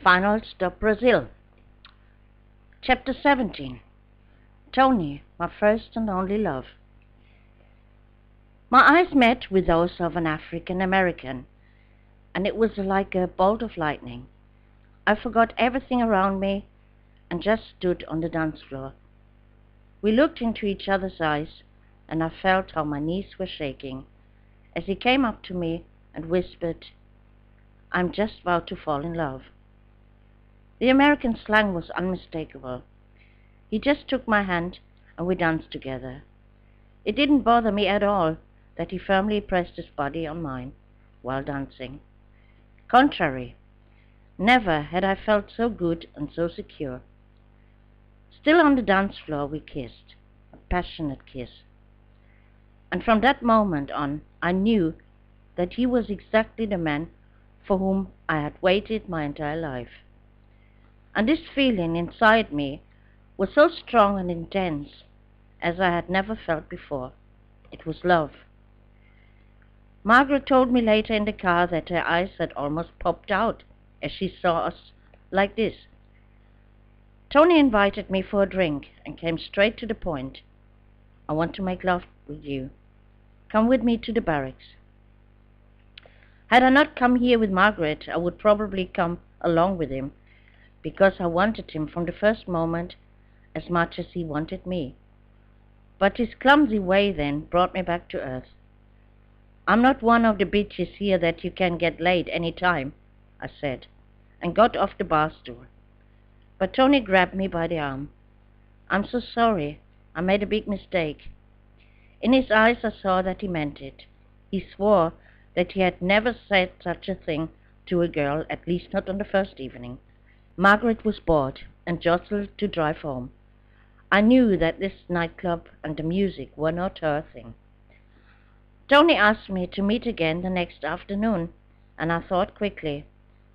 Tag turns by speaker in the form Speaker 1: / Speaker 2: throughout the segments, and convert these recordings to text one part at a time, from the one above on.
Speaker 1: Final Stop Brasil. Chapter 17. Tony, my first and only love. My eyes met with those of an African American, and it was like a bolt of lightning. I forgot everything around me and just stood on the dance floor. We looked into each other's eyes, and I felt how my knees were shaking as he came up to me and whispered, "I'm just about to fall in love." The American slang was unmistakable. He just took my hand and we danced together. It didn't bother me at all that he firmly pressed his body on mine while dancing. Contrary, never had I felt so good and so secure. Still on the dance floor we kissed, a passionate kiss. And from that moment on I knew that he was exactly the man for whom I had waited my entire life. And this feeling inside me was so strong and intense as I had never felt before. It was love. Margaret told me later in the car that her eyes had almost popped out as she saw us like this. Tony invited me for a drink and came straight to the point. "I want to make love with you. Come with me to the barracks." Had I not come here with Margaret, I would probably come along with him, because I wanted him from the first moment as much as he wanted me. But his clumsy way then brought me back to earth. "I'm not one of the bitches here that you can get laid any time," I said, and got off the bar stool. But Tony grabbed me by the arm. "I'm so sorry. I made a big mistake." In his eyes I saw that he meant it. He swore that he had never said such a thing to a girl, at least not on the first evening. Margaret was bored and jostled to drive home. I knew that this nightclub and the music were not her thing. Tony asked me to meet again the next afternoon, and I thought quickly.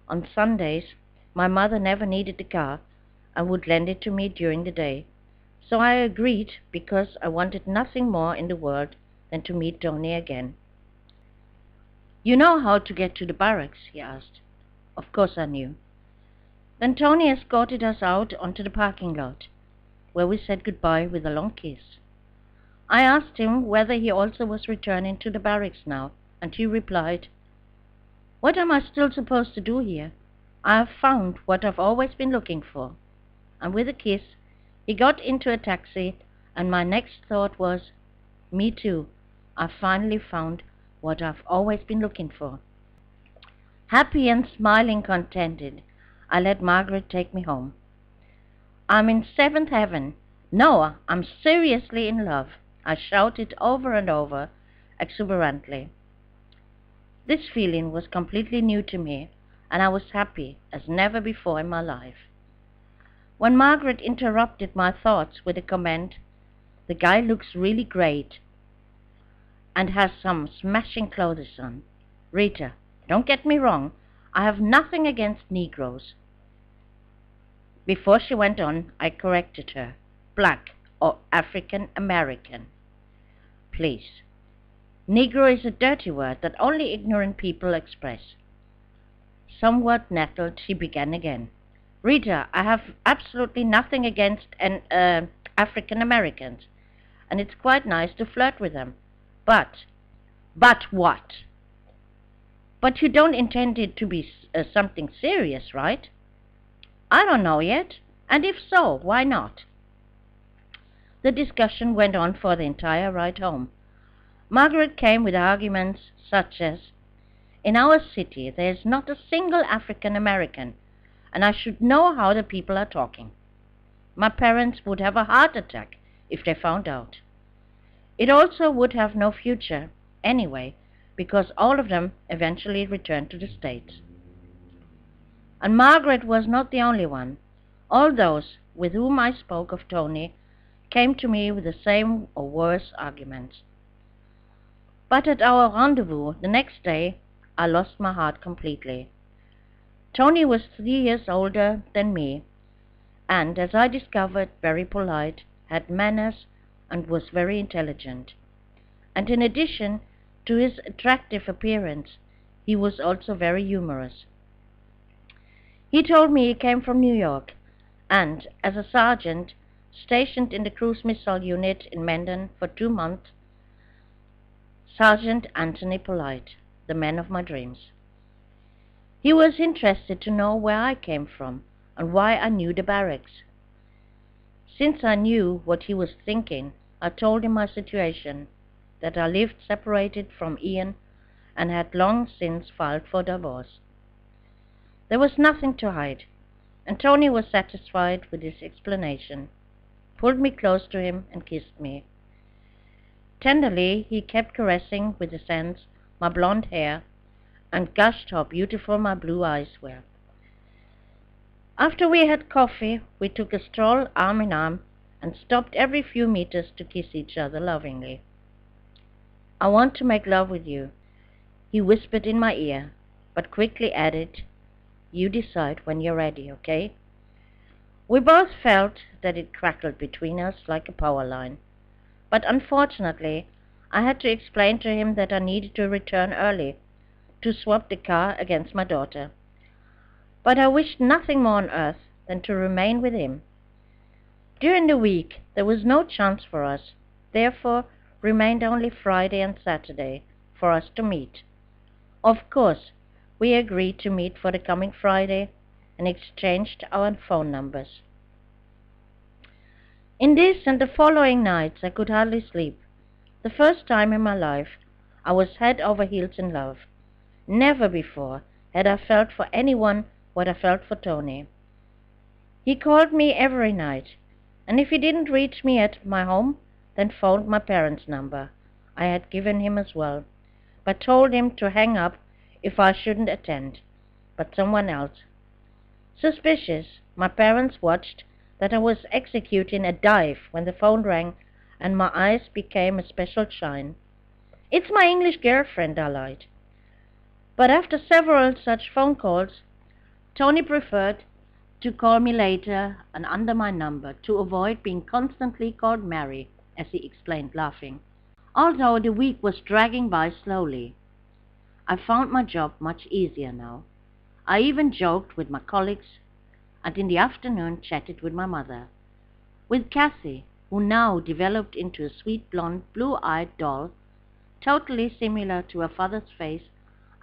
Speaker 1: On Sundays, my mother never needed the car and would lend it to me during the day. So I agreed because I wanted nothing more in the world than to meet Tony again. "You know how to get to the barracks?" he asked. Of course I knew. Then Tony escorted us out onto the parking lot, where we said goodbye with a long kiss. I asked him whether he also was returning to the barracks now, and he replied, "What am I still supposed to do here? I have found what I've always been looking for." And with a kiss, he got into a taxi, and my next thought was, me too, I finally found what I've always been looking for. Happy and smiling contented, I let Margaret take me home. "I'm in seventh heaven. No, I'm seriously in love," I shouted over and over, exuberantly. This feeling was completely new to me, and I was happy as never before in my life. When Margaret interrupted my thoughts with a comment, "The guy looks really great and has some smashing clothes on. Rita, don't get me wrong, I have nothing against Negroes." Before she went on, I corrected her. "Black or African American. Please. Negro is a dirty word that only ignorant people express." Somewhat nettled, she began again. "Rita, I have absolutely nothing against African Americans, and it's quite nice to flirt with them. But what? But you don't intend it to be something serious, right?" "I don't know yet, and if so, why not?" The discussion went on for the entire ride home. Margaret came with arguments such as, "In our city there is not a single African American, and I should know how the people are talking. My parents would have a heart attack if they found out. It also would have no future anyway, because all of them eventually returned to the States." And Margaret was not the only one. All those with whom I spoke of Tony came to me with the same or worse arguments. But at our rendezvous the next day, I lost my heart completely. Tony was 3 years older than me, and, as I discovered, very polite, had manners, and was very intelligent. And in addition to his attractive appearance, he was also very humorous. He told me he came from New York, and, as a sergeant stationed in the cruise missile unit in Mendon for 2 months, Sergeant Anthony Polite, the man of my dreams. He was interested to know where I came from and why I knew the barracks. Since I knew what he was thinking, I told him my situation, that I lived separated from Ian and had long since filed for divorce. There was nothing to hide, and Tony was satisfied with his explanation, pulled me close to him and kissed me. Tenderly he kept caressing with his hands my blonde hair and gushed how beautiful my blue eyes were. After we had coffee, we took a stroll arm in arm and stopped every few meters to kiss each other lovingly. "I want to make love with you," he whispered in my ear, but quickly added, "You decide when you're ready, okay?" We both felt that it crackled between us like a power line, but unfortunately I had to explain to him that I needed to return early to swap the car against my daughter. But I wished nothing more on earth than to remain with him. During the week there was no chance for us, therefore remained only Friday and Saturday for us to meet. Of course, we agreed to meet for the coming Friday and exchanged our phone numbers. In this and the following nights I could hardly sleep. The first time in my life I was head over heels in love. Never before had I felt for anyone what I felt for Tony. He called me every night, and if he didn't reach me at my home, then phoned my parents' number I had given him as well, but told him to hang up if I shouldn't attend, but someone else. Suspicious, my parents watched that I was executing a dive when the phone rang and my eyes became a special shine. "It's my English girlfriend," I lied. But after several such phone calls, Tony preferred to call me later and under my number to avoid being constantly called Mary, as he explained, laughing. Although the week was dragging by slowly, I found my job much easier now. I even joked with my colleagues and in the afternoon chatted with my mother. With Cassie, who now developed into a sweet blonde, blue-eyed doll, totally similar to her father's face,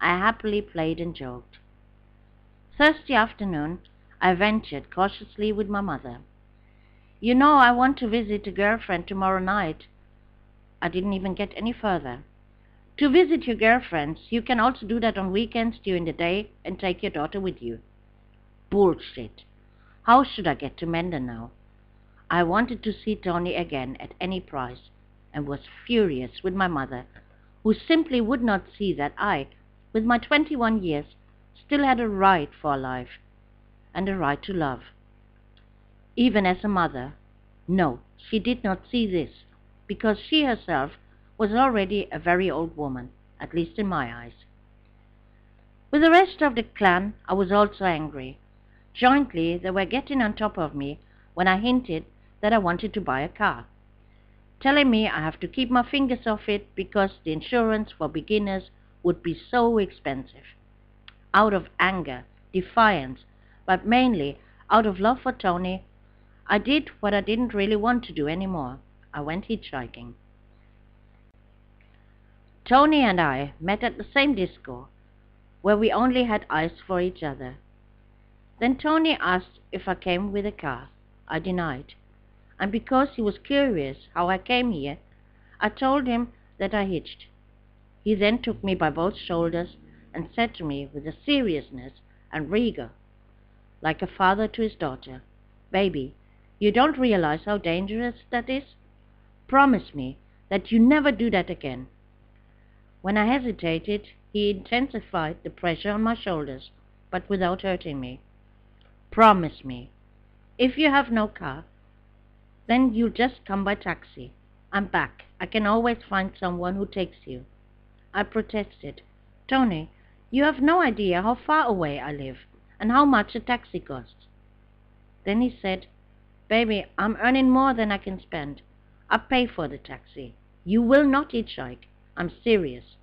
Speaker 1: I happily played and joked. Thursday afternoon, I ventured cautiously with my mother. "You know, I want to visit a girlfriend tomorrow night." I didn't even get any further. "To visit your girlfriends, you can also do that on weekends during the day and take your daughter with you." Bullshit. How should I get to Mendon now? I wanted to see Tony again at any price, and was furious with my mother, who simply would not see that I, with my 21 years, still had a right for a life, and a right to love. Even as a mother, no, she did not see this, because she herself was already a very old woman, at least in my eyes. With the rest of the clan, I was also angry. Jointly, they were getting on top of me when I hinted that I wanted to buy a car, telling me I have to keep my fingers off it because the insurance for beginners would be so expensive. Out of anger, defiance, but mainly out of love for Tony, I did what I didn't really want to do anymore. I went hitchhiking. Tony and I met at the same disco, where we only had eyes for each other. Then Tony asked if I came with a car. I denied, and because he was curious how I came here, I told him that I hitched. He then took me by both shoulders and said to me with a seriousness and rigor, like a father to his daughter, "Baby, you don't realize how dangerous that is? Promise me that you never do that again." When I hesitated, he intensified the pressure on my shoulders, but without hurting me. "Promise me. If you have no car, then you'll just come by taxi. I'm back. I can always find someone who takes you." I protested. "Tony, you have no idea how far away I live and how much a taxi costs." Then he said, "Baby, I'm earning more than I can spend. I'll pay for the taxi. You will not hitchhike. I'm serious."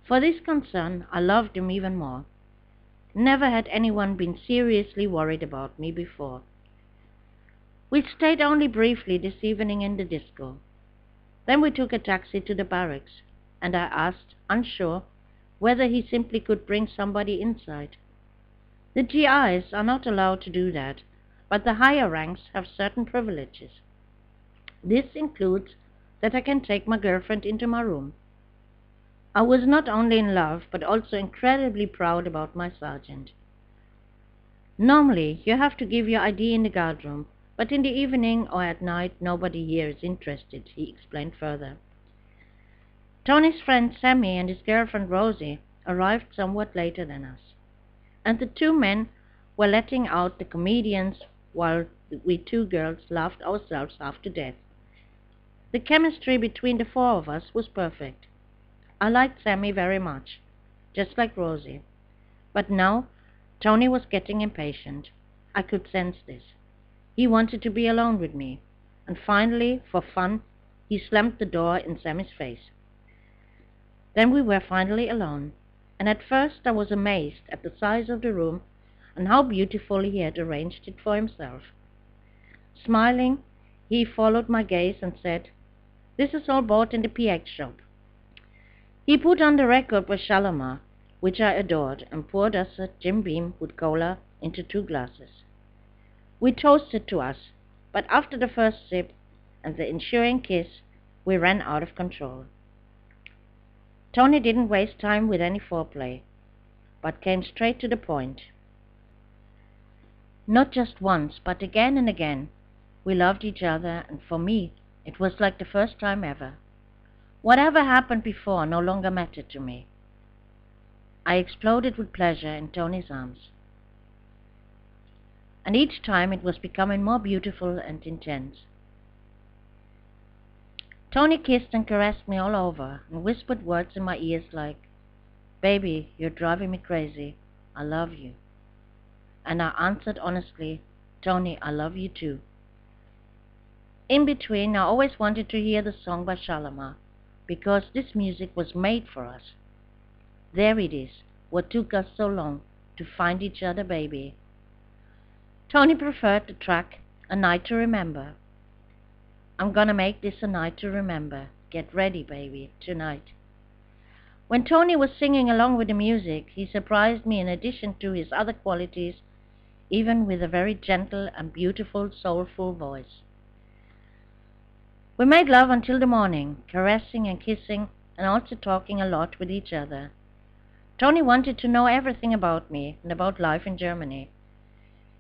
Speaker 1: For this concern, I loved him even more. Never had anyone been seriously worried about me before. We stayed only briefly this evening in the disco. Then we took a taxi to the barracks, and I asked, unsure, whether he simply could bring somebody inside. The GIs are not allowed to do that, but the higher ranks have certain privileges. This includes that I can take my girlfriend into my room. I was not only in love, but also incredibly proud about my sergeant. Normally, you have to give your ID in the guardroom, but in the evening or at night, nobody here is interested, he explained further. Tony's friend Sammy and his girlfriend Rosie arrived somewhat later than us, and the two men were letting out the comedians while we two girls laughed ourselves half to death. The chemistry between the four of us was perfect. I liked Sammy very much, just like Rosie. But now Tony was getting impatient. I could sense this. He wanted to be alone with me, and finally, for fun, he slammed the door in Sammy's face. Then we were finally alone, and at first I was amazed at the size of the room and how beautifully he had arranged it for himself. Smiling, he followed my gaze and said, "This is all bought in the PX shop." He put on the record by Shalimar, which I adored, and poured us a Jim Beam with cola into 2 glasses. We toasted to us, but after the first sip and the ensuing kiss, we ran out of control. Tony didn't waste time with any foreplay, but came straight to the point. Not just once, but again and again, we loved each other, and for me, it was like the first time ever. Whatever happened before no longer mattered to me. I exploded with pleasure in Tony's arms, and each time it was becoming more beautiful and intense. Tony kissed and caressed me all over and whispered words in my ears like, "Baby, you're driving me crazy. I love you." And I answered honestly, "Tony, I love you too." In between, I always wanted to hear the song by Shalimar, because this music was made for us. There it is, what took us so long to find each other, baby. Tony preferred the track A Night to Remember. I'm gonna make this a night to remember. Get ready, baby, tonight. When Tony was singing along with the music, he surprised me in addition to his other qualities, even with a very gentle and beautiful, soulful voice. We made love until the morning, caressing and kissing, and also talking a lot with each other. Tony wanted to know everything about me and about life in Germany.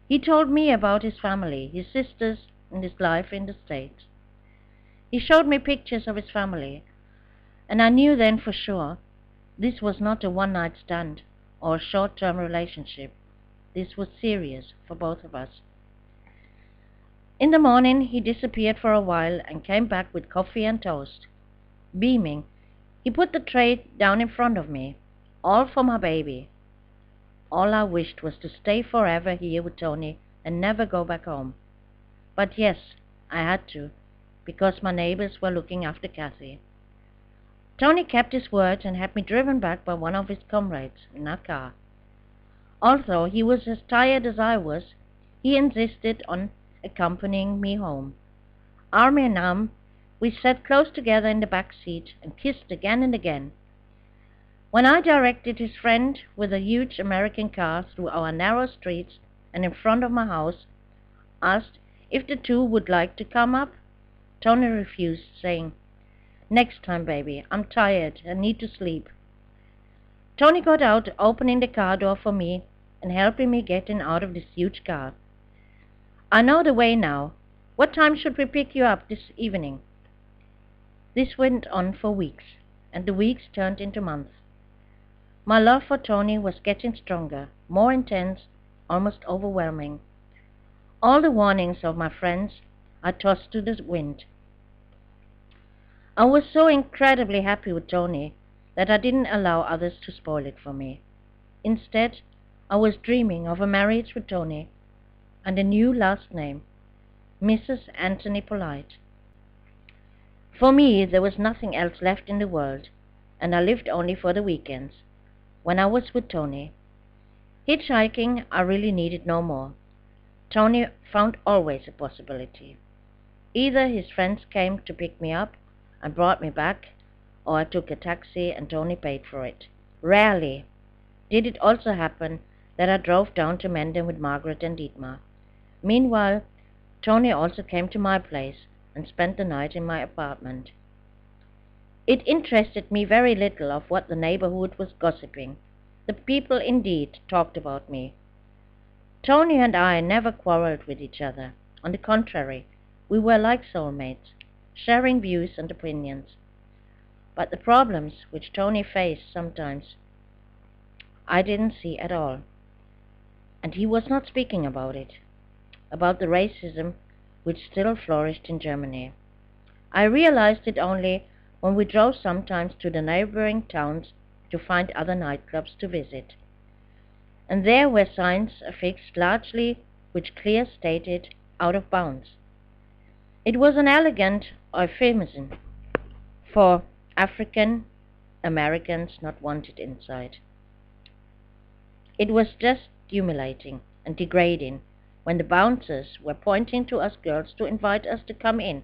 Speaker 1: He told me about his family, his sisters, and his life in the States. He showed me pictures of his family, and I knew then for sure this was not a one-night stand or a short-term relationship. This was serious for both of us. In the morning he disappeared for a while and came back with coffee and toast. Beaming, he put the tray down in front of me, all for my baby. All I wished was to stay forever here with Tony and never go back home. But yes, I had to, because my neighbors were looking after Kathy. Tony kept his word and had me driven back by one of his comrades in our car. Although he was as tired as I was, he insisted on accompanying me home. Arm in arm, we sat close together in the back seat and kissed again and again. When I directed his friend with a huge American car through our narrow streets and in front of my house, asked if the two would like to come up, Tony refused, saying, "Next time, baby, I'm tired and need to sleep." Tony got out, opening the car door for me and helping me get in out of this huge car. "I know the way now. What time should we pick you up this evening?" This went on for weeks, and the weeks turned into months. My love for Tony was getting stronger, more intense, almost overwhelming. All the warnings of my friends I tossed to the wind. I was so incredibly happy with Tony that I didn't allow others to spoil it for me. Instead, I was dreaming of a marriage with Tony and a new last name, Mrs. Anthony Polite. For me, there was nothing else left in the world, and I lived only for the weekends, when I was with Tony. Hitchhiking I really needed no more. Tony found always a possibility. Either his friends came to pick me up and brought me back, or I took a taxi and Tony paid for it. Rarely did it also happen that I drove down to Menden with Margaret and Dietmar. Meanwhile, Tony also came to my place and spent the night in my apartment. It interested me very little of what the neighborhood was gossiping. The people indeed talked about me. Tony and I never quarreled with each other. On the contrary, we were like soulmates, sharing views and opinions. But the problems which Tony faced sometimes I didn't see at all. And he was not speaking about it, about the racism which still flourished in Germany. I realized it only when we drove sometimes to the neighboring towns to find other nightclubs to visit. And there were signs affixed largely which clearly stated out of bounds. It was an elegant euphemism for African Americans not wanted inside. It was just humiliating and degrading when the bouncers were pointing to us girls to invite us to come in,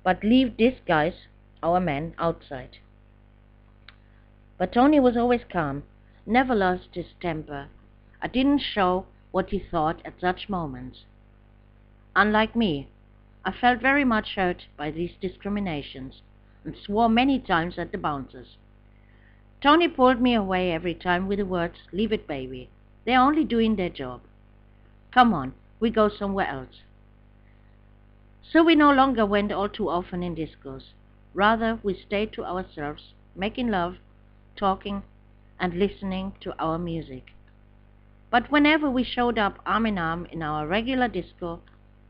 Speaker 1: but leave these guys, our men, outside. But Tony was always calm, never lost his temper. I didn't show what he thought at such moments. Unlike me, I felt very much hurt by these discriminations and swore many times at the bouncers. Tony pulled me away every time with the words, "Leave it, baby. They're only doing their job. Come on, we go somewhere else." So we no longer went all too often in discos. Rather, we stayed to ourselves, making love, talking, and listening to our music. But whenever we showed up arm in arm in our regular disco,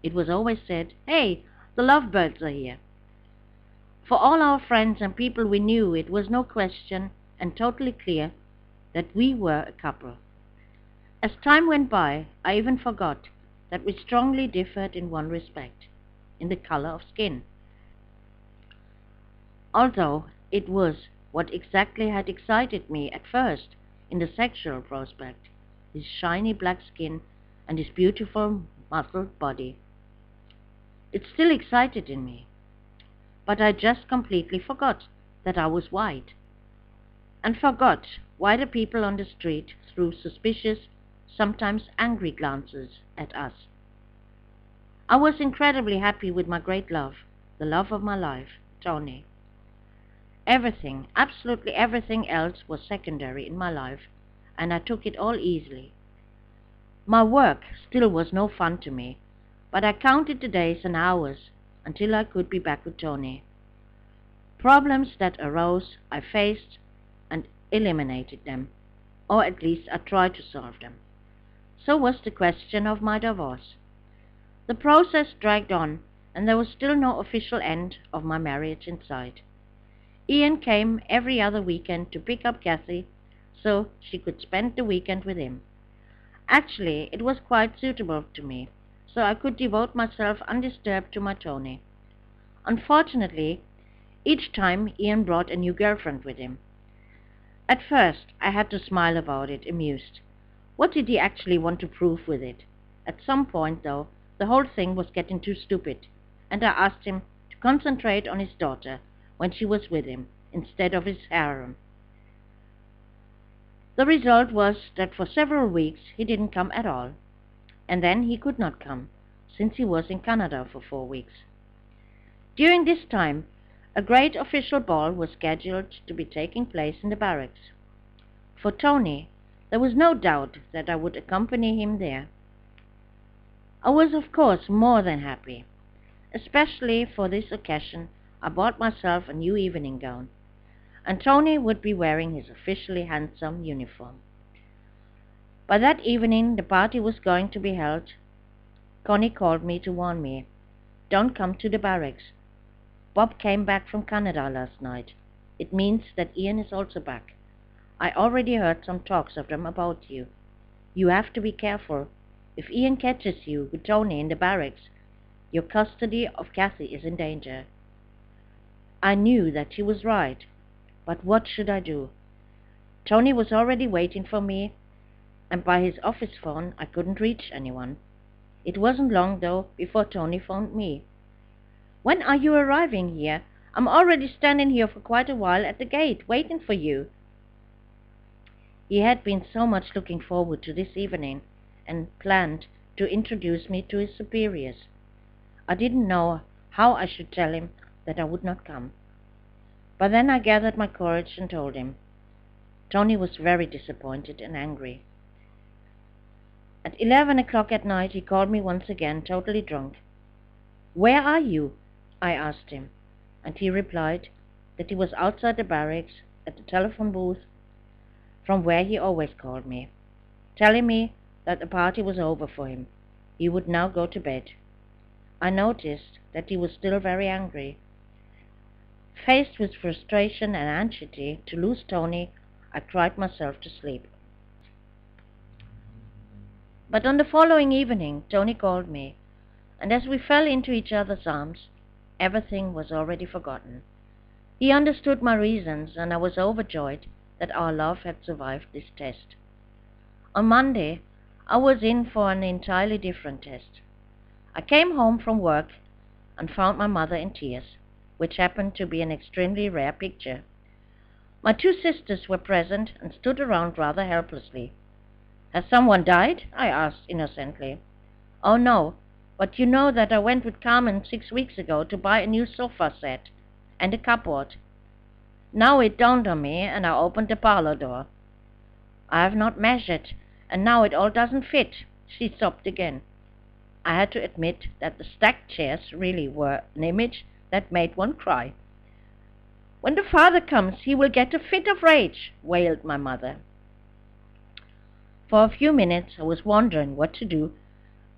Speaker 1: it was always said, "Hey, the lovebirds are here." For all our friends and people we knew, it was no question and totally clear that we were a couple. As time went by, I even forgot that we strongly differed in one respect, in the color of skin. Although it was what exactly had excited me at first in the sexual prospect, his shiny black skin and his beautiful muscled body. It still excited in me, but I just completely forgot that I was white, and forgot why the people on the street threw suspicious, sometimes angry glances at us. I was incredibly happy with my great love, the love of my life, Tony. Everything, absolutely everything else was secondary in my life, and I took it all easily. My work still was no fun to me, but I counted the days and hours until I could be back with Tony. Problems that arose, I faced and eliminated them, or at least I tried to solve them. So was the question of my divorce. The process dragged on, and there was still no official end of my marriage in sight. Ian came every other weekend to pick up Kathy so she could spend the weekend with him. Actually, it was quite suitable to me, so I could devote myself undisturbed to my Tony. Unfortunately, each time Ian brought a new girlfriend with him. At first, I had to smile about it, amused. What did he actually want to prove with it? At some point, though, the whole thing was getting too stupid, and I asked him to concentrate on his daughter when she was with him, instead of his harem. The result was that for several weeks he didn't come at all, and then he could not come, since he was in Canada for 4 weeks. During this time, a great official ball was scheduled to be taking place in the barracks. For Tony, there was no doubt that I would accompany him there. I was, of course, more than happy. Especially for this occasion, I bought myself a new evening gown, and Tony would be wearing his officially handsome uniform. By that evening the party was going to be held. Connie called me to warn me, "Don't come to the barracks. Bob came back from Canada last night. It means that Ian is also back. I already heard some talks of them about you. You have to be careful. If Ian catches you with Tony in the barracks, your custody of Kathy is in danger." I knew that she was right, but what should I do? Tony was already waiting for me, and by his office phone I couldn't reach anyone. It wasn't long, though, before Tony phoned me. "When are you arriving here? I'm already standing here for quite a while at the gate, waiting for you." He had been so much looking forward to this evening, and planned to introduce me to his superiors. I didn't know how I should tell him that I would not come. But then I gathered my courage and told him. Tony was very disappointed and angry. At 11 o'clock at night he called me once again, totally drunk. "Where are you?" I asked him, and he replied that he was outside the barracks at the telephone booth from where he always called me, telling me that the party was over for him. He would now go to bed. I noticed that he was still very angry. Faced with frustration and anxiety to lose Tony, I cried myself to sleep. But on the following evening, Tony called me, and as we fell into each other's arms, everything was already forgotten. He understood my reasons, and I was overjoyed that our love had survived this test. On Monday, I was in for an entirely different test. I came home from work and found my mother in tears, which happened to be an extremely rare picture. My two sisters were present and stood around rather helplessly. "Has someone died?" I asked innocently. "Oh no, but you know that I went with Carmen 6 weeks ago to buy a new sofa set and a cupboard. Now it dawned on me, and I opened the parlor door. I have not measured, and now it all doesn't fit." She sobbed again. I had to admit that the stacked chairs really were an image that made one cry. "When the father comes, he will get a fit of rage," wailed my mother. For a few minutes I was wondering what to do.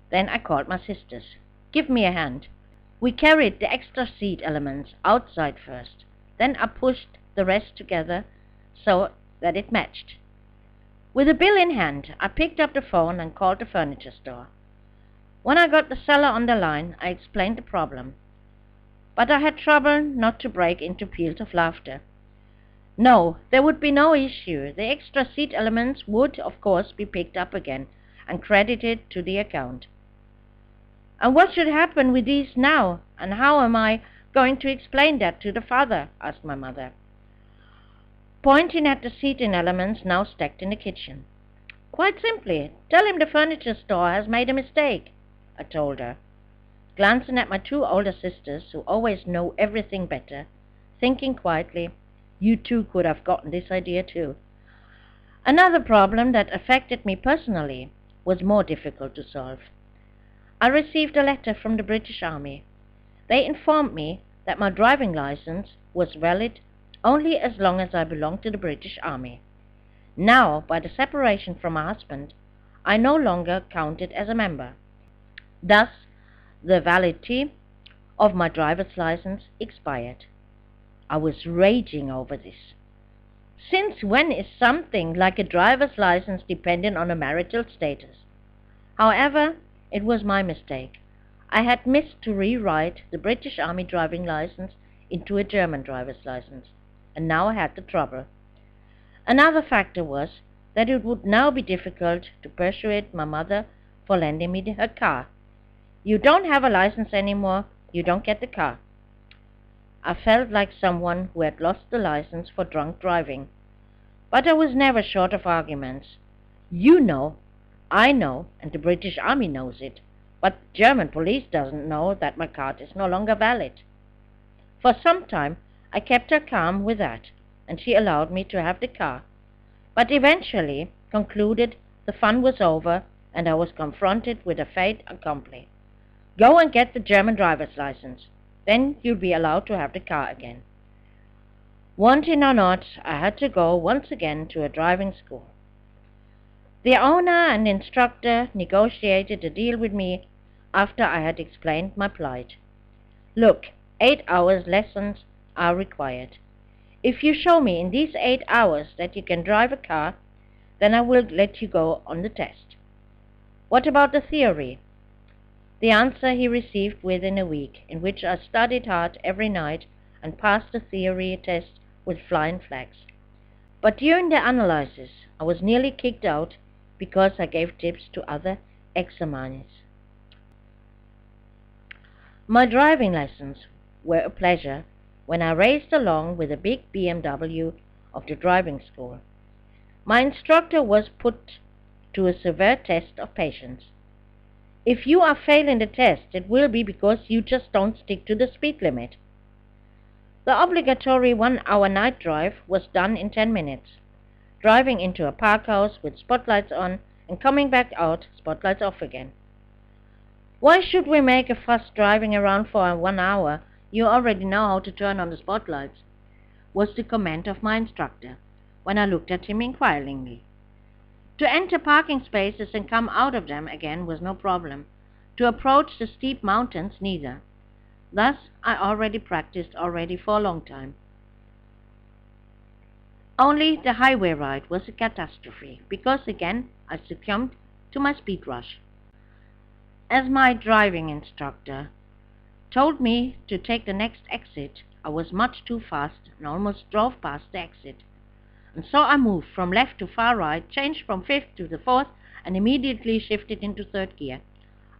Speaker 1: Then I called my sisters. "Give me a hand." We carried the extra seat elements outside first. Then I pushed the rest together so that it matched. With a bill in hand, I picked up the phone and called the furniture store. When I got the seller on the line, I explained the problem. But I had trouble not to break into peals of laughter. No, there would be no issue. The extra seat elements would, of course, be picked up again and credited to the account. "And what should happen with these now? And how am I going to explain that to the father?" asked my mother, pointing at the seating elements now stacked in the kitchen. "Quite simply, tell him the furniture store has made a mistake," I told her, glancing at my two older sisters, who always know everything better, thinking quietly, "You two could have gotten this idea too." Another problem that affected me personally was more difficult to solve. I received a letter from the British Army. They informed me that my driving license was valid only as long as I belonged to the British Army. Now, by the separation from my husband, I no longer counted as a member. Thus, the validity of my driver's license expired. I was raging over this. Since when is something like a driver's license dependent on a marital status? However, it was my mistake. I had missed to rewrite the British Army driving license into a German driver's license, and now I had the trouble. Another factor was that it would now be difficult to persuade my mother for lending me her car. "You don't have a license anymore, you don't get the car." I felt like someone who had lost the license for drunk driving. But I was never short of arguments. "You know, I know, and the British Army knows it, but the German police doesn't know that my card is no longer valid." For some time I kept her calm with that, and she allowed me to have the car, but eventually concluded the fun was over and I was confronted with a fait accompli. "Go and get the German driver's license. Then you'll be allowed to have the car again." Wanting or not, I had to go once again to a driving school. The owner and instructor negotiated a deal with me after I had explained my plight. "Look, 8 hours lessons are required. If you show me in these 8 hours that you can drive a car, then I will let you go on the test." "What about the theory?" The answer he received within a week, in which I studied hard every night and passed the theory test with flying flags. But during the analysis, I was nearly kicked out because I gave tips to other examiners. My driving lessons were a pleasure when I raced along with a big BMW of the driving school. My instructor was put to a severe test of patience. If you are failing the test, it will be because you just don't stick to the speed limit. The obligatory 1-hour night drive was done in 10 minutes, driving into a park house with spotlights on and coming back out, spotlights off again. Why should we make a fuss driving around for 1 hour? You already know how to turn on the spotlights, was the comment of my instructor when I looked at him inquiringly. To enter parking spaces and come out of them again was no problem. To approach the steep mountains, neither. Thus, I already practiced for a long time. Only the highway ride was a catastrophe, because again I succumbed to my speed rush. As my driving instructor told me to take the next exit, I was much too fast and almost drove past the exit. And so I moved from left to far right, changed from fifth to the fourth, and immediately shifted into third gear.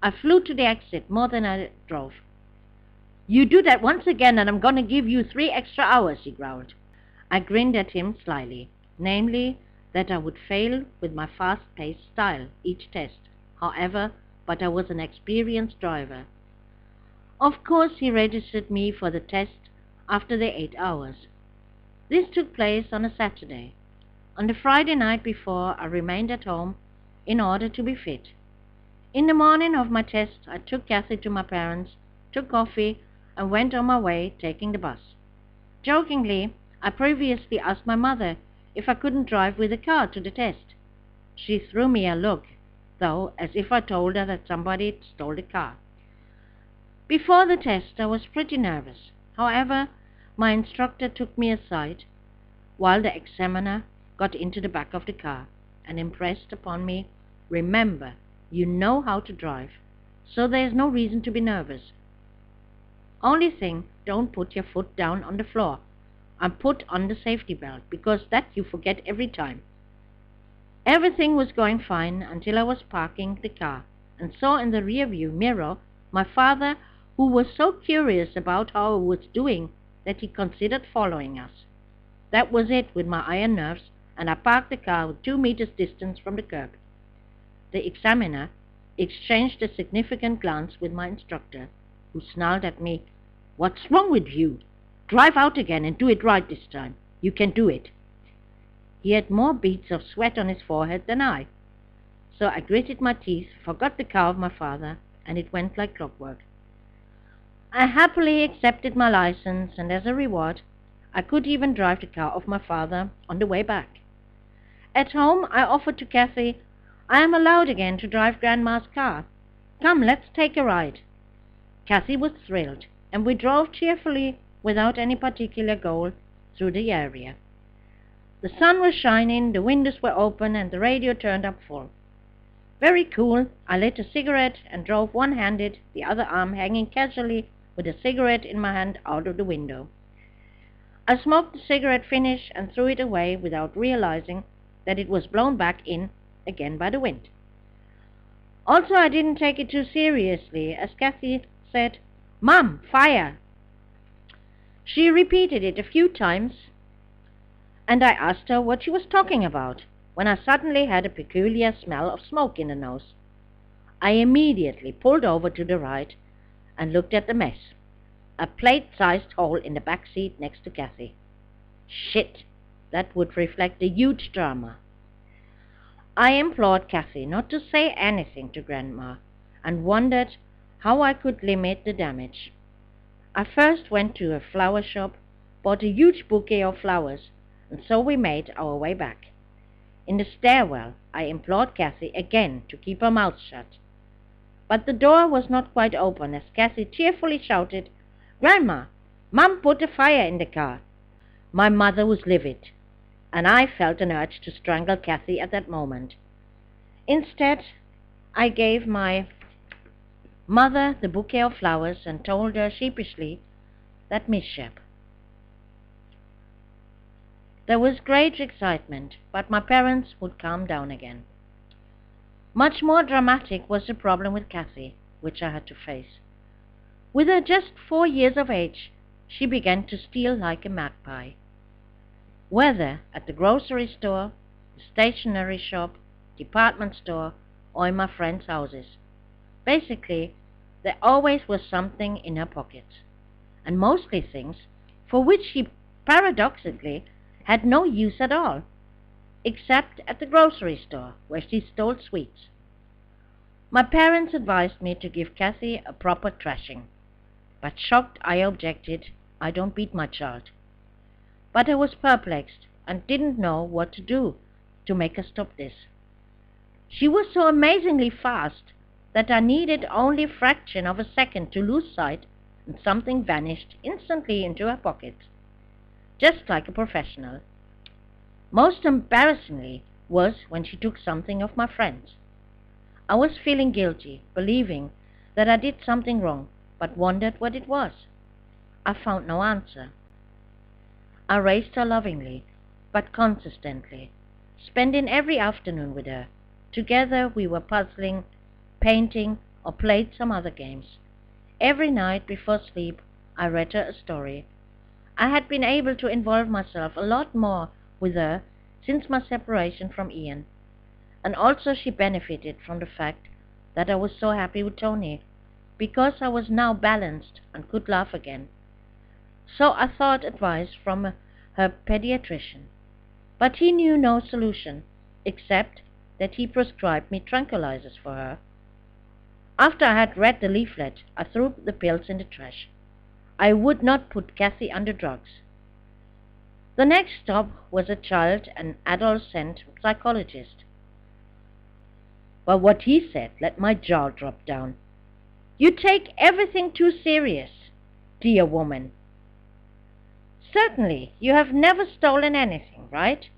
Speaker 1: I flew to the exit more than I drove. "You do that once again and I'm going to give you 3 extra hours," he growled. I grinned at him slyly, namely that I would fail with my fast-paced style each test. However, but I was an experienced driver. Of course, he registered me for the test after the 8 hours. This took place on a Saturday. On the Friday night before, I remained at home in order to be fit. In the morning of my test, I took Kathy to my parents, took coffee, and went on my way, taking the bus. Jokingly, I previously asked my mother if I couldn't drive with the car to the test. She threw me a look, though, as if I told her that somebody had stole the car. Before the test, I was pretty nervous. However, my instructor took me aside while the examiner got into the back of the car and impressed upon me, "Remember, you know how to drive, so there is no reason to be nervous. Only thing, don't put your foot down on the floor and put on the safety belt, because that you forget every time." Everything was going fine until I was parking the car and saw in the rearview mirror my father, who was so curious about how I was doing that he considered following us. That was it with my iron nerves, and I parked the car with 2 meters distance from the curb. The examiner exchanged a significant glance with my instructor, who snarled at me, "What's wrong with you? Drive out again and do it right this time. You can do it." He had more beads of sweat on his forehead than I, so I gritted my teeth, forgot the car of my father, and it went like clockwork. I happily accepted my license, and as a reward, I could even drive the car of my father on the way back. At home, I offered to Kathy, "I am allowed again to drive Grandma's car. Come, let's take a ride." Kathy was thrilled, and we drove cheerfully, without any particular goal, through the area. The sun was shining, the windows were open, and the radio turned up full. Very cool, I lit a cigarette and drove one-handed, the other arm hanging casually with a cigarette in my hand out of the window. I smoked the cigarette finish and threw it away without realizing that it was blown back in again by the wind. Also, I didn't take it too seriously, as Kathy said, "Mom, fire!" She repeated it a few times, and I asked her what she was talking about, when I suddenly had a peculiar smell of smoke in the nose. I immediately pulled over to the right and looked at the mess. A plate-sized hole in the back seat next to Kathy. Shit, that would reflect a huge drama. I implored Kathy not to say anything to Grandma and wondered how I could limit the damage. I first went to a flower shop, bought a huge bouquet of flowers, and so we made our way back. In the stairwell, I implored Kathy again to keep her mouth shut. But the door was not quite open as Kathy cheerfully shouted, "Grandma, Mom put a fire in the car." My mother was livid, and I felt an urge to strangle Kathy at that moment. Instead, I gave my mother the bouquet of flowers and told her sheepishly that mishap. There was great excitement, but my parents would calm down again. Much more dramatic was the problem with Kathy, which I had to face. With her just 4 years of age, she began to steal like a magpie. Whether at the grocery store, the stationery shop, department store, or in my friends' houses. Basically, there always was something in her pockets, and mostly things for which she paradoxically had no use at all, except at the grocery store, where she stole sweets. My parents advised me to give Kathy a proper thrashing, but shocked I objected. I don't beat my child. But I was perplexed and didn't know what to do to make her stop this. She was so amazingly fast that I needed only a fraction of a second to lose sight and something vanished instantly into her pocket, just like a professional. Most embarrassingly was when she took something of my friend's. I was feeling guilty, believing that I did something wrong, but wondered what it was. I found no answer. I raised her lovingly, but consistently, spending every afternoon with her. Together we were puzzling, painting, or played some other games. Every night before sleep I read her a story. I had been able to involve myself a lot more with her since my separation from Ian, and also she benefited from the fact that I was so happy with Tony, because I was now balanced and could laugh again. So I sought advice from her pediatrician, but he knew no solution, except that he prescribed me tranquilizers for her. After I had read the leaflet, I threw the pills in the trash. I would not put Kathy under drugs. The next stop was a child and adolescent psychologist. But what he said let my jaw drop down. "You take everything too serious, dear woman. Certainly, you have never stolen anything, right?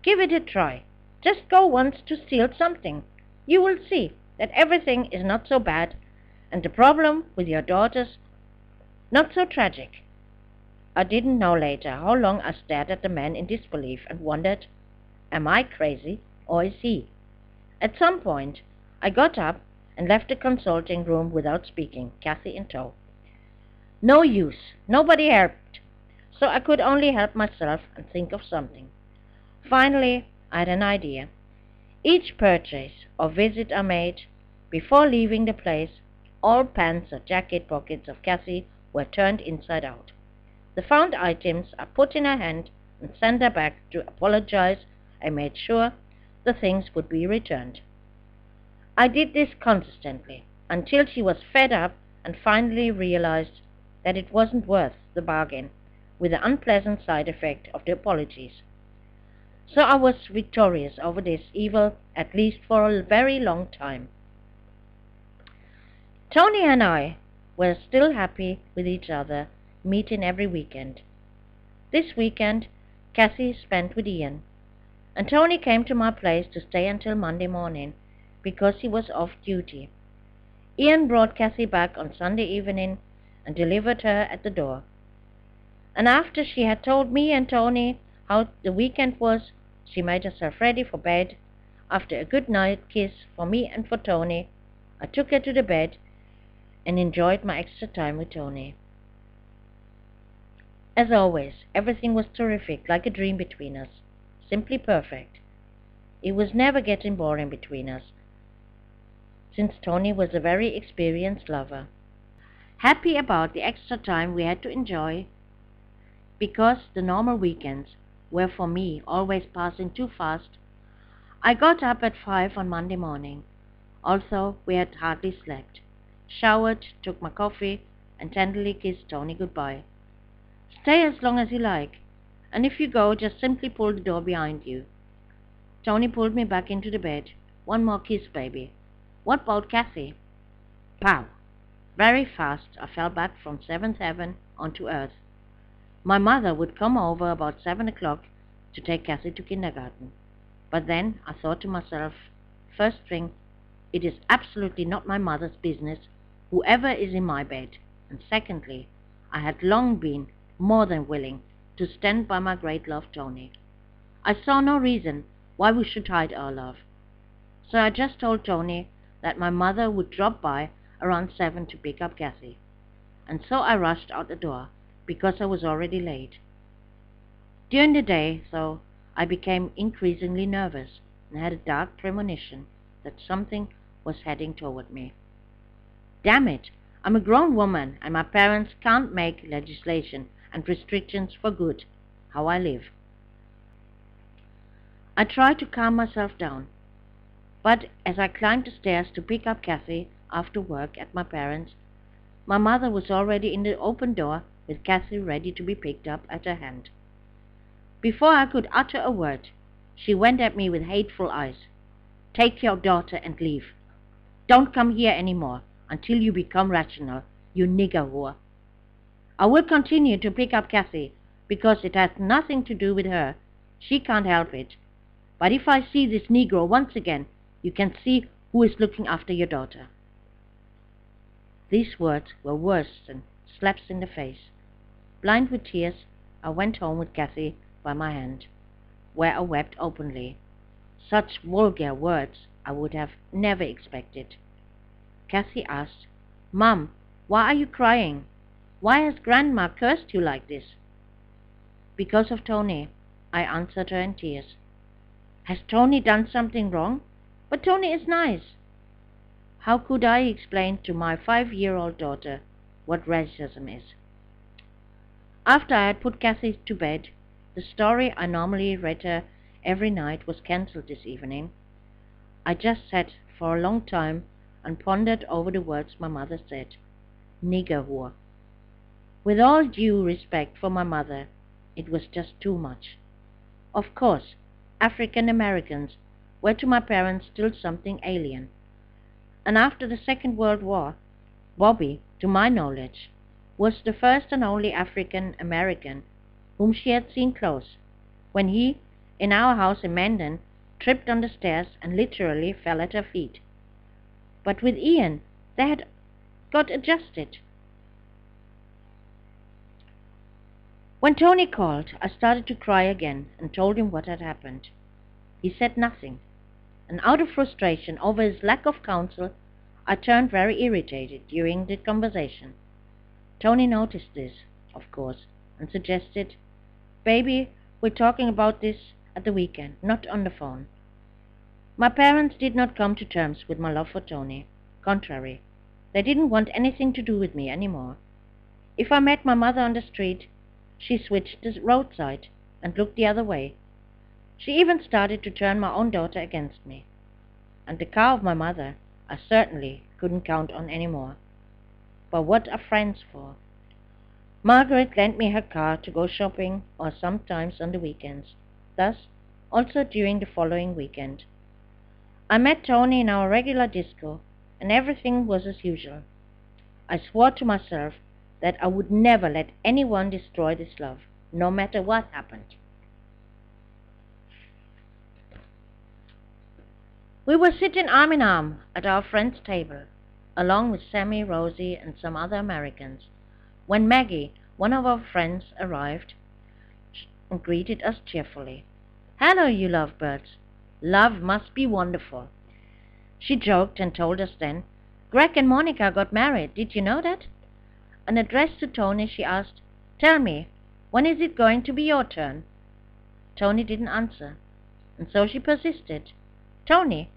Speaker 1: Give it a try. Just go once to steal something. You will see that everything is not so bad, and the problem with your daughters not so tragic." I didn't know later how long I stared at the man in disbelief and wondered, am I crazy or is he? At some point, I got up and left the consulting room without speaking, Kathy in tow. No use. Nobody helped. So I could only help myself and think of something. Finally, I had an idea. Each purchase or visit I made, before leaving the place, all pants or jacket pockets of Kathy were turned inside out. The found items I put in her hand and sent her back to apologize and made sure the things would be returned. I did this consistently until she was fed up and finally realized that it wasn't worth the bargain, with the unpleasant side effect of the apologies. So I was victorious over this evil, at least for a very long time. Tony and I were still happy with each other, meeting every weekend. This weekend, Kathy spent with Ian, and Tony came to my place to stay until Monday morning, because he was off duty. Ian brought Kathy back on Sunday evening and delivered her at the door. And after she had told me and Tony how the weekend was, she made herself ready for bed. After a good night kiss for me and for Tony, I took her to the bed and enjoyed my extra time with Tony. As always, everything was terrific, like a dream between us. Simply perfect. It was never getting boring between us, since Tony was a very experienced lover. Happy about the extra time we had to enjoy, because the normal weekends were for me always passing too fast, I got up at 5 on Monday morning, although we had hardly slept, showered, took my coffee, and tenderly kissed Tony goodbye. "Stay as long as you like, and if you go, just simply pull the door behind you." Tony pulled me back into the bed. "One more kiss, baby. What about Kathy?" Pow! Very fast I fell back from seventh heaven onto earth. My mother would come over about 7 o'clock to take Kathy to kindergarten. But then I thought to myself, first thing, it is absolutely not my mother's business, whoever is in my bed. And secondly, I had long been more than willing to stand by my great love, Tony. I saw no reason why we should hide our love. So I just told Tony that my mother would drop by around 7 to pick up Kathy. And so I rushed out the door, because I was already late. During the day, though, I became increasingly nervous and had a dark premonition that something was heading toward me. Damn it! I'm a grown woman, and my parents can't make legislation and restrictions for good how I live. I tried to calm myself down, but as I climbed the stairs to pick up Kathy after work at my parents', my mother was already in the open door with Kathy ready to be picked up at her hand. Before I could utter a word, she went at me with hateful eyes. "Take your daughter and leave. Don't come here any more until you become rational, you nigger whore. I will continue to pick up Kathy because it has nothing to do with her. She can't help it. But if I see this Negro once again, you can see who is looking after your daughter." These words were worse than slaps in the face. Blind with tears, I went home with Kathy by my hand, where I wept openly. Such vulgar words I would have never expected. Kathy asked, "Mom, why are you crying? Why has Grandma cursed you like this?" "Because of Tony," I answered her in tears. "Has Tony done something wrong? But Tony is nice." How could I explain to my 5-year-old daughter what racism is? After I had put Kathy to bed, the story I normally read her every night was cancelled this evening. I just sat for a long time and pondered over the words my mother said. Nigger whore. With all due respect for my mother, it was just too much. Of course, African Americans were to my parents still something alien. And after the Second World War, Bobby, to my knowledge, was the first and only African American whom she had seen close, when he, in our house in Mendon, tripped on the stairs and literally fell at her feet. But with Ian, they had got adjusted. When Tony called, I started to cry again and told him what had happened. He said nothing, and out of frustration over his lack of counsel, I turned very irritated during the conversation. Tony noticed this, of course, and suggested, "Baby, we're talking about this at the weekend, not on the phone." My parents did not come to terms with my love for Tony. Contrary, they didn't want anything to do with me anymore. If I met my mother on the street, she switched the roadside and looked the other way. She even started to turn my own daughter against me. And the car of my mother I certainly couldn't count on anymore. But what are friends for? Margaret lent me her car to go shopping or sometimes on the weekends. Thus, also during the following weekend. I met Tony in our regular disco, and everything was as usual. I swore to myself that I would never let anyone destroy this love, no matter what happened. We were sitting arm in arm at our friend's table, along with Sammy, Rosie, and some other Americans, when Maggie, one of our friends, arrived and greeted us cheerfully. "Hello, you lovebirds. Love must be wonderful." She joked and told us then, "Greg and Monica got married. Did you know that?" And addressed to Tony, she asked, "Tell me, when is it going to be your turn?" Tony didn't answer, and so she persisted. "Tony,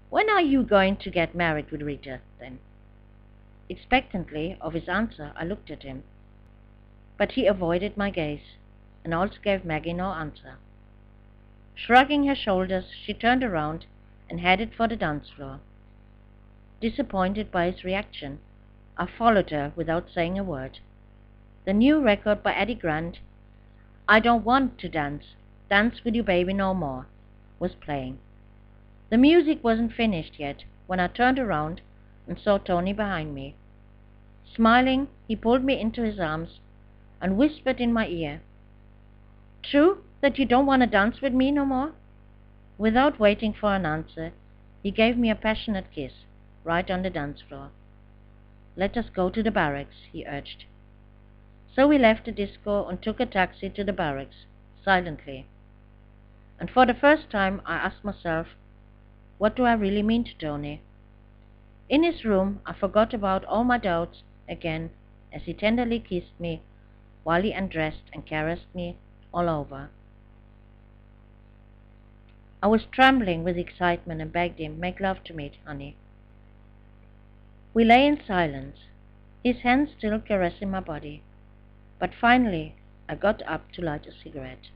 Speaker 1: when are you going to get married with Rita, then?" Expectantly of his answer, I looked at him. But he avoided my gaze, and also gave Maggie no answer. Shrugging her shoulders, she turned around and headed for the dance floor. Disappointed by his reaction, I followed her without saying a word. The new record by Eddie Grant, "I Don't Want to Dance With You Baby No More," was playing. The music wasn't finished yet when I turned around and saw Tony behind me. Smiling, he pulled me into his arms and whispered in my ear, "True that you don't want to dance with me no more?" Without waiting for an answer, he gave me a passionate kiss right on the dance floor. "Let us go to the barracks," he urged. So we left the disco and took a taxi to the barracks, silently. And for the first time I asked myself, What do I really mean to Tony? In his room, I forgot about all my doubts again as he tenderly kissed me while he undressed and caressed me all over. I was trembling with excitement and begged him, "Make love to me, honey." We lay in silence, his hands still caressing my body, but finally I got up to light a cigarette.